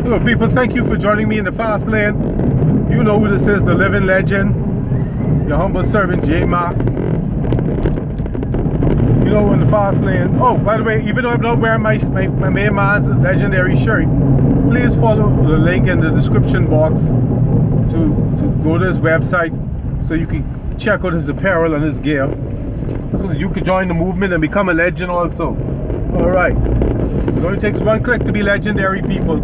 Hello people, thank you for joining me in the Fassst Lane. You know who this is, the living legend, your humble servant Jay Mack. You know, in the Fassst Lane. Oh, by the way, even though I'm not wearing my main man's legendary shirt, please follow the link in the description box to go to his website so you can check out his apparel and his gear, so that you can join the movement and become a legend also. Alright, it only takes one click to be legendary, people.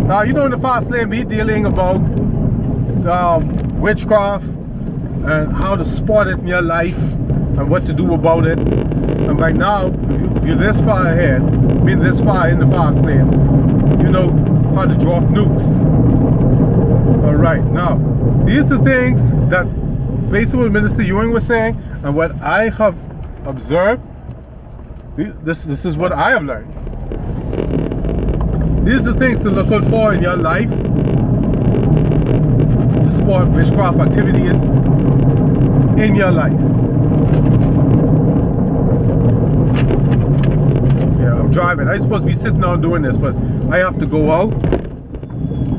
Now, you know, in the Fassst Lane, we're dealing about witchcraft and how to spot it in your life and what to do about it. And right now, if you're this far ahead, being this far in the Fassst Lane, you know how to drop nukes. Alright, now, these are things that basically what Minister Ewing was saying, and what I have observed. This is what I have learned. These are things to look out for in your life to spot witchcraft activities in your life. Yeah, I'm driving. I'm supposed to be sitting down doing this, but I have to go out.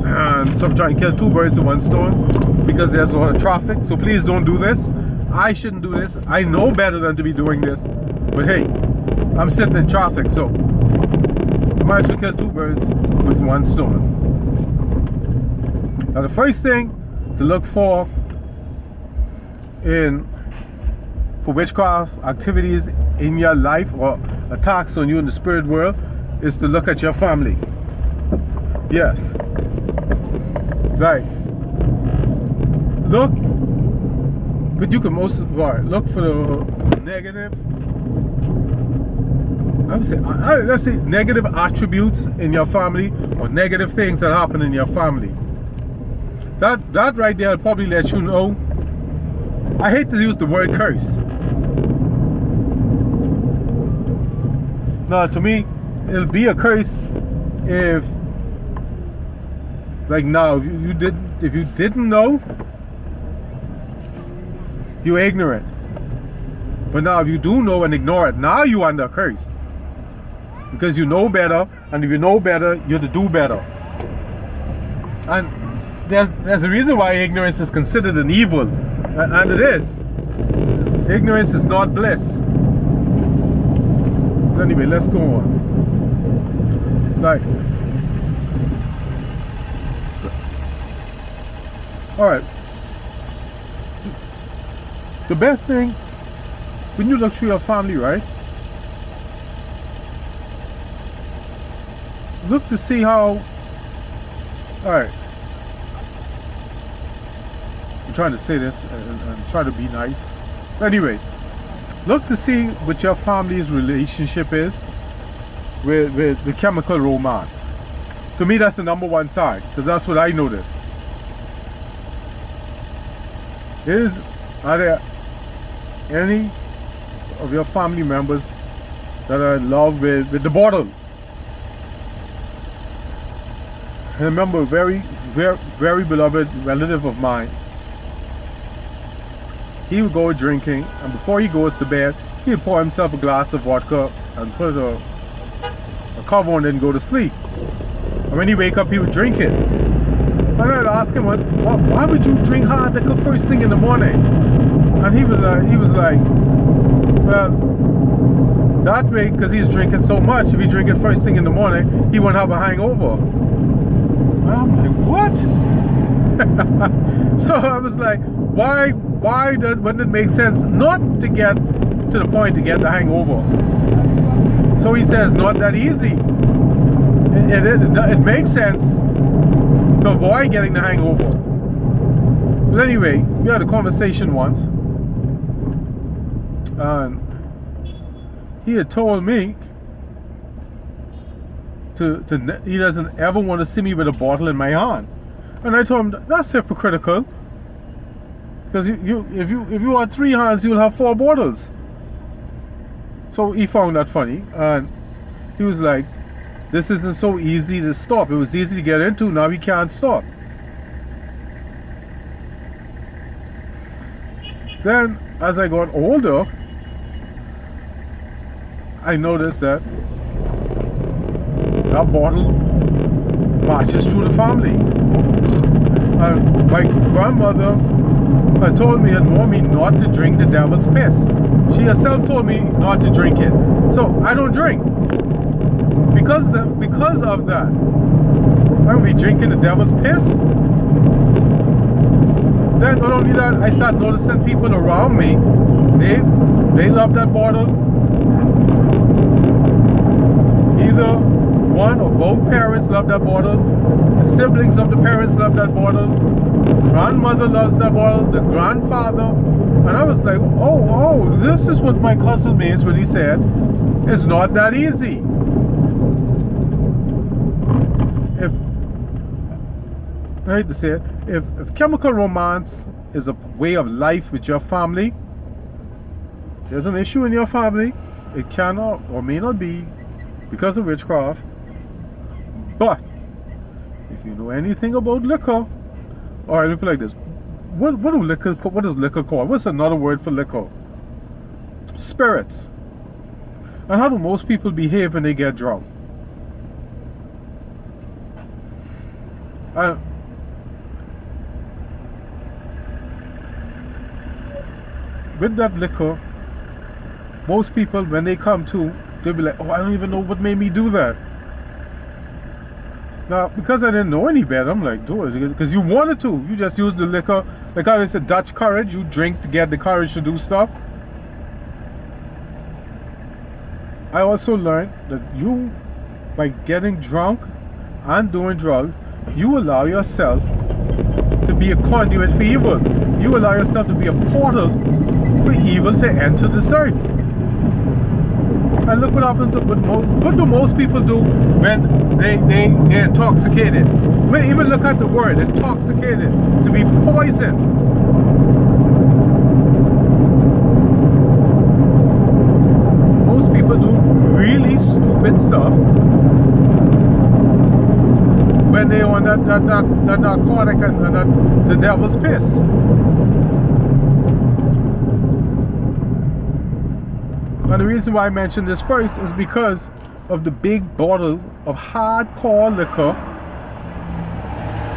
And so I'm trying to kill two birds with one stone because there's a lot of traffic. So please don't do this. I shouldn't do this. I know better than to be doing this. But hey, I'm sitting in traffic, so I might as well kill two birds with one stone. Now the first thing to look for witchcraft activities in your life or attacks on you in the spirit world is to look at your family. Yes. Right. Look, but you can most look for the negative. I would say, let's say negative attributes in your family or negative things that happen in your family. That right there will probably let you know. I hate to use the word curse. Now, to me, it'll be a curse if, like now, if you didn't know, you're ignorant. But now, if you do know and ignore it, now you're under a curse. Because you know better, and if you know better, you're to do better. And there's a reason why ignorance is considered an evil, and it is. Ignorance is not bliss. Anyway, let's go on. Right. Alright. The best thing, when you look through your family, right? Look to see how, alright, I'm trying to say this and try to be nice. Anyway, look to see what your family's relationship is with the chemical romance. To me, that's the number one sign, because that's what I notice. Are there any of your family members that are in love with the bottle? I remember a very, very, very beloved relative of mine. He would go drinking, and before he goes to bed, he'd pour himself a glass of vodka and put a cover on it and go to sleep. And when he wake up, he would drink it. And I'd ask him, why would you drink hard liquor first thing in the morning? And he was like, well, that way, because he's drinking so much, if he drink it first thing in the morning, he won't have a hangover. I'm like, what? So I was like, why wouldn't it make sense not to get to the point to get the hangover? So he says, not that easy. It makes sense to avoid getting the hangover. But anyway, we had a conversation once, and he had told me he doesn't ever want to see me with a bottle in my hand. And I told him, that's hypocritical. Because if you want 3 hands, you'll have 4 bottles. So he found that funny, and he was like, this isn't so easy to stop. It was easy to get into, now we can't stop. Then, as I got older, I noticed that bottle marches through the family. My grandmother had told me and warned me not to drink the devil's piss. She herself told me not to drink it. So I don't drink. Because of that, I'm be drinking the devil's piss. Then not only that, I start noticing people around me, they love that bottle. Either one or both parents love that bottle. The siblings of the parents love that bottle. The grandmother loves that bottle. The grandfather. And I was like, oh, this is what my cousin means when he said, it's not that easy. I hate to say it, if chemical romance is a way of life with your family, there's an issue in your family. It cannot or may not be because of witchcraft. But if you know anything about liquor, all right, let me put it like this: what is liquor called? What's another word for liquor? Spirits. And how do most people behave when they get drunk? With that liquor, most people, when they come to, they'll be like, oh, I don't even know what made me do that. Now, because I didn't know any better, I'm like, do it. Because you wanted to. You just used the liquor. Like how they said, Dutch courage. You drink to get the courage to do stuff. I also learned that you, by getting drunk and doing drugs, you allow yourself to be a conduit for evil. You allow yourself to be a portal for evil to enter the circle. And look what happens to what do most people do when they're intoxicated? When even look at the word intoxicated, to be poisoned. Most people do really stupid stuff when they're on that narcotic and the devil's piss. And the reason why I mentioned this first is because of the big bottles of hardcore liquor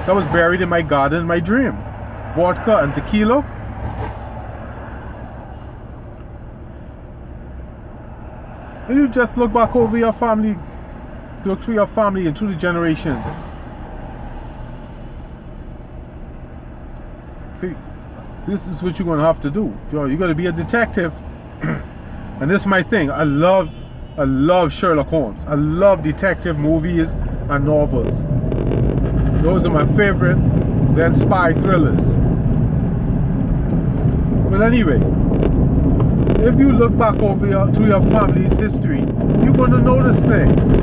that was buried in my garden in my dream. Vodka and tequila. And you just look back over your family, look through your family and through the generations. See, this is what you're going to have to do. You're going to be a detective. And this is my thing. I love Sherlock Holmes. I love detective movies and novels. Those are my favorite. Then spy thrillers. But anyway, if you look back over through your family's history, you're going to notice things.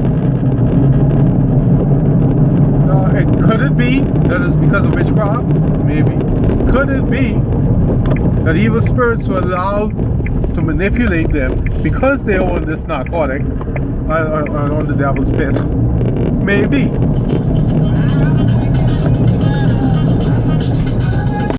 Now, could it be that it's because of witchcraft? Maybe. Could it be that evil spirits were allowed to manipulate them because they're on this narcotic, on the devil's piss? Maybe.